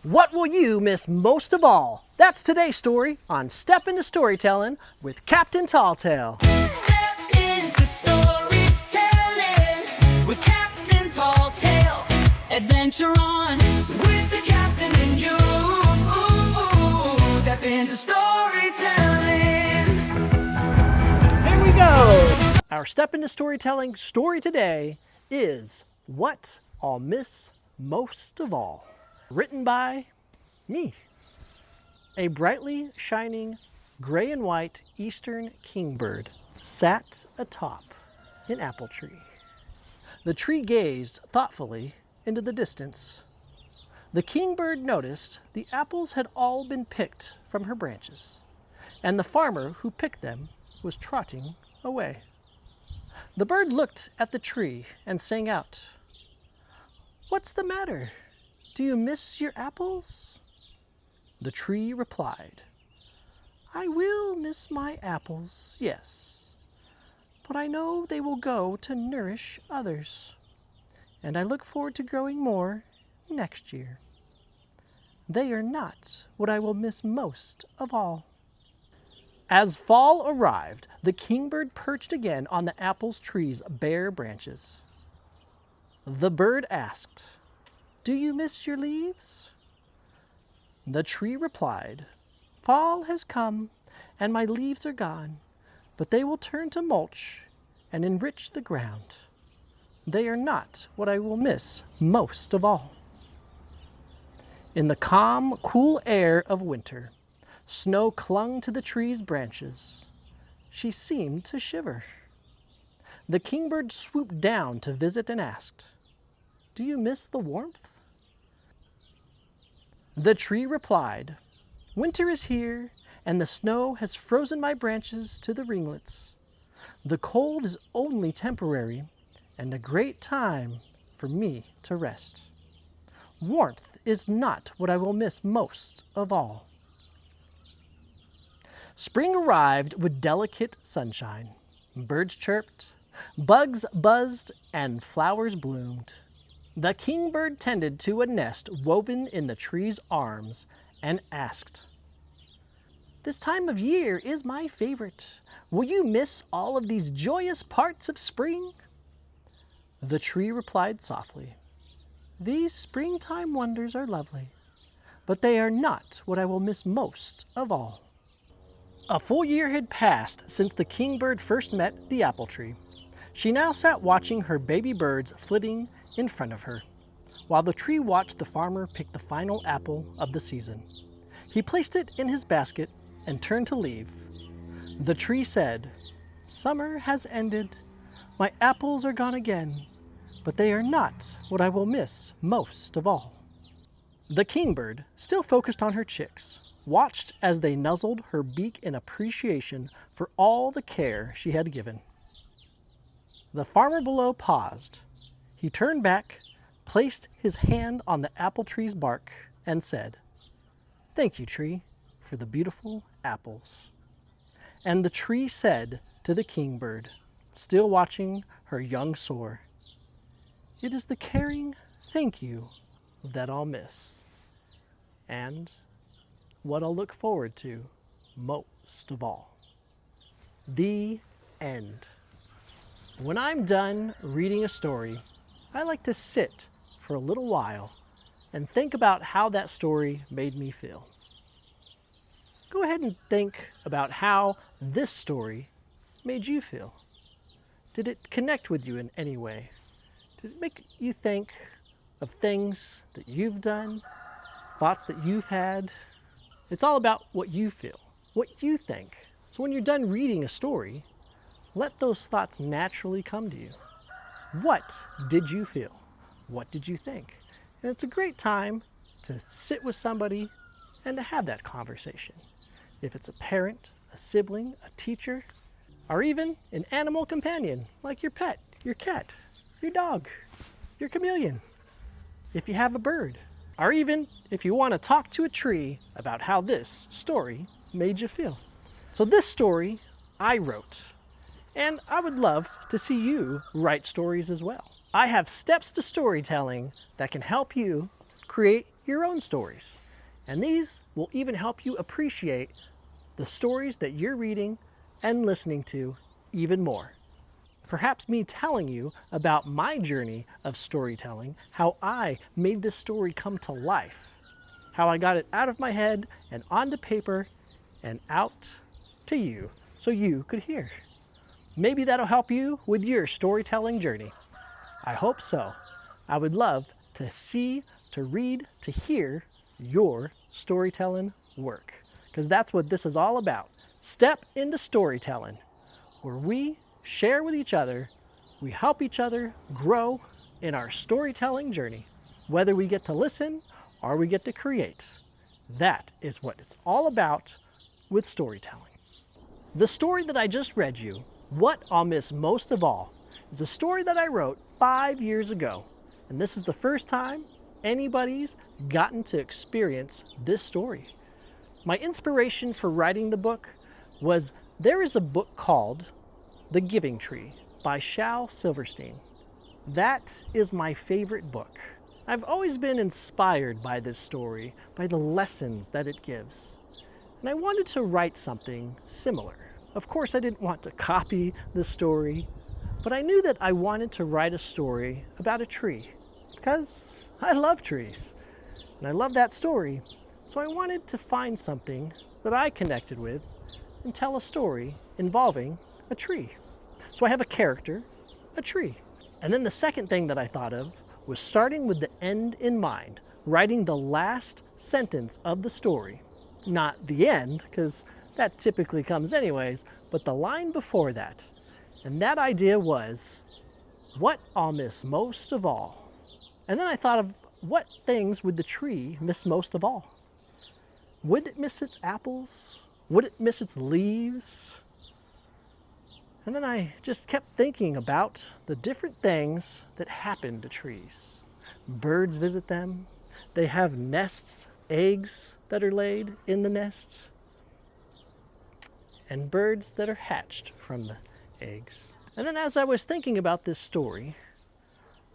What will you miss most of all? That's today's story on Step Into Storytelling with Captain Talltail. Step into storytelling with Captain Talltail. Adventure on with the captain and you. Step into storytelling. Here we go. Our Step Into Storytelling story today is What I'll Miss Most of All. Written by me. A brightly shining gray and white eastern kingbird sat atop an apple tree. The tree gazed thoughtfully into the distance. The kingbird noticed the apples had all been picked from her branches, and the farmer who picked them was trotting away. The bird looked at the tree and sang out, "What's the matter? Do you miss your apples?" The tree replied, "I will miss my apples, yes, but I know they will go to nourish others, and I look forward to growing more next year. They are not what I will miss most of all." As fall arrived, the kingbird perched again on the apple tree's bare branches. The bird asked, "Do you miss your leaves?" The tree replied, "Fall has come and my leaves are gone, but they will turn to mulch and enrich the ground. They are not what I will miss most of all." In the calm, cool air of winter, snow clung to the tree's branches. She seemed to shiver. The kingbird swooped down to visit and asked, "Do you miss the warmth?" The tree replied, "Winter is here, and the snow has frozen my branches to the ringlets. The cold is only temporary, and a great time for me to rest. Warmth is not what I will miss most of all." Spring arrived with delicate sunshine. Birds chirped, bugs buzzed, and flowers bloomed. The kingbird tended to a nest woven in the tree's arms and asked, "This time of year is my favorite. Will you miss all of these joyous parts of spring?" The tree replied softly, "These springtime wonders are lovely, but they are not what I will miss most of all." A full year had passed since the kingbird first met the apple tree. She now sat watching her baby birds flitting in front of her, while the tree watched the farmer pick the final apple of the season. He placed it in his basket and turned to leave. The tree said, "Summer has ended. My apples are gone again, but they are not what I will miss most of all." The kingbird, still focused on her chicks, watched as they nuzzled her beak in appreciation for all the care she had given. The farmer below paused. He turned back, placed his hand on the apple tree's bark, and said, "Thank you, tree, for the beautiful apples." And the tree said to the kingbird, still watching her young soar, "It is the caring thank you that I'll miss, and what I'll look forward to most of all." The end. When I'm done reading a story, I like to sit for a little while and think about how that story made me feel. Go ahead and think about how this story made you feel. Did it connect with you in any way? Did it make you think of things that you've done, thoughts that you've had? It's all about what you feel, what you think. So when you're done reading a story, let those thoughts naturally come to you. What did you feel? What did you think? And it's a great time to sit with somebody and to have that conversation. If it's a parent, a sibling, a teacher, or even an animal companion like your pet, your cat, your dog, your chameleon. If you have a bird, or even if you want to talk to a tree about how this story made you feel. So this story I wrote. And I would love to see you write stories as well. I have steps to storytelling that can help you create your own stories. And these will even help you appreciate the stories that you're reading and listening to even more. Perhaps me telling you about my journey of storytelling, how I made this story come to life, how I got it out of my head and onto paper and out to you so you could hear. Maybe that'll help you with your storytelling journey. I hope so. I would love to see, to read, to hear your storytelling work, because that's what this is all about. Step into storytelling, where we share with each other, we help each other grow in our storytelling journey, whether we get to listen or we get to create. That is what it's all about with storytelling. The story that I just read you, What I'll Miss Most of All, is a story that I wrote 5 years ago. And this is the first time anybody's gotten to experience this story. My inspiration for writing the book was there is a book called The Giving Tree by Shel Silverstein. That is my favorite book. I've always been inspired by this story, by the lessons that it gives. And I wanted to write something similar. Of course, I didn't want to copy the story, but I knew that I wanted to write a story about a tree because I love trees and I love that story. So I wanted to find something that I connected with and tell a story involving a tree. So I have a character, a tree. And then the second thing that I thought of was starting with the end in mind, writing the last sentence of the story. Not the end, because that typically comes anyways, but the line before that. And that idea was, what I'll miss most of all. And then I thought of what things would the tree miss most of all? Would it miss its apples? Would it miss its leaves? And then I just kept thinking about the different things that happen to trees. Birds visit them. They have nests, eggs that are laid in the nest, and birds that are hatched from the eggs. And then as I was thinking about this story,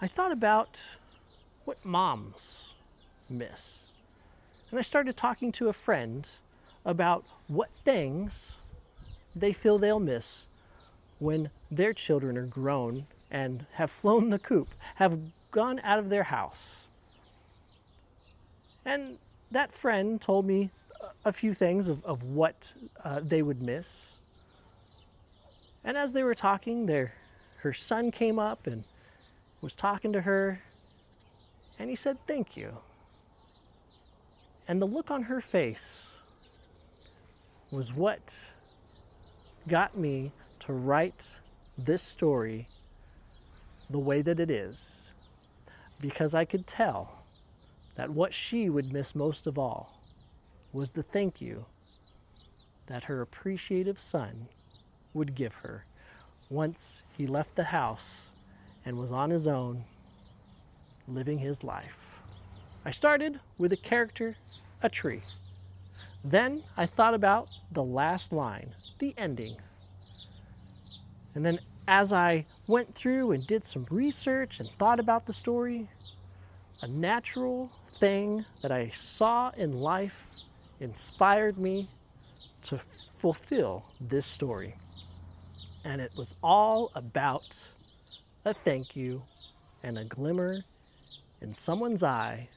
I thought about what moms miss. And I started talking to a friend about what things they feel they'll miss when their children are grown and have flown the coop, have gone out of their house. And that friend told me a few things of what they would miss. And as they were talking, her son came up and was talking to her, and he said, "Thank you." And the look on her face was what got me to write this story the way that it is, because I could tell that what she would miss most of all was the thank you that her appreciative son would give her once he left the house and was on his own, living his life. I started with a character, a tree. Then I thought about the last line, the ending. And then as I went through and did some research and thought about the story, a natural thing that I saw in life inspired me to fulfill this story. And it was all about a thank you and a glimmer in someone's eye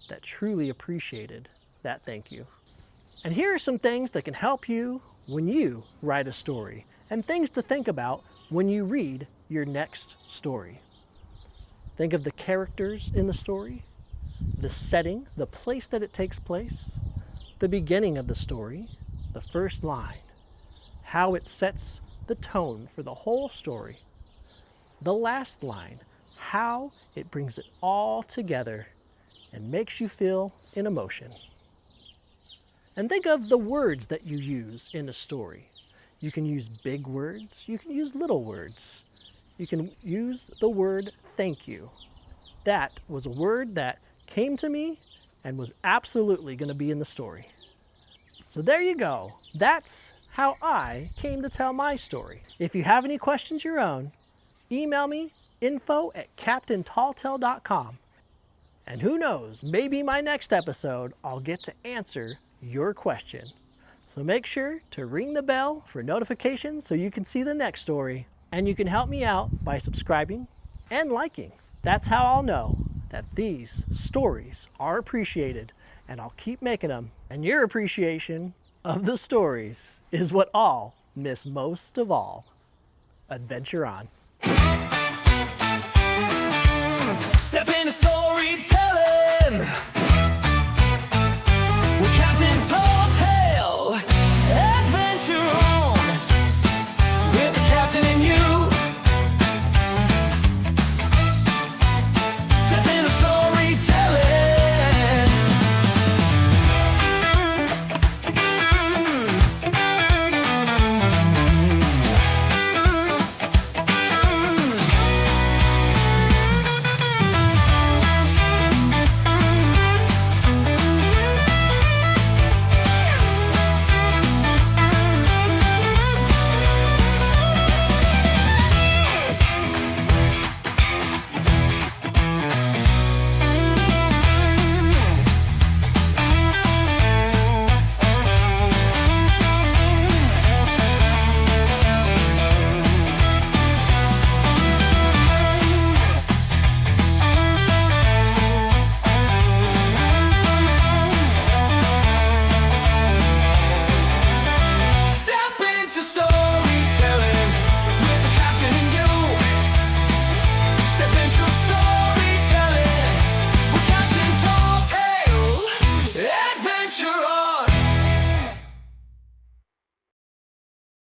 that truly appreciated that thank you. And here are some things that can help you when you write a story, and things to think about when you read your next story. Think of the characters in the story, the setting, the place that it takes place, the beginning of the story, the first line, how it sets the tone for the whole story, the last line, how it brings it all together and makes you feel an emotion. And think of the words that you use in a story. You can use big words, you can use little words. You can use the word thank you. That was a word that came to me and was absolutely going to be in the story. So there you go. That's how I came to tell my story. If you have any questions your own, email me info@captaintalltale.com. And who knows, maybe my next episode I'll get to answer your question. So make sure to ring the bell for notifications so you can see the next story. And you can help me out by subscribing and liking. That's how I'll know that these stories are appreciated, and I'll keep making them. And your appreciation of the stories is what I'll miss most of all. Adventure on. Step into storytelling.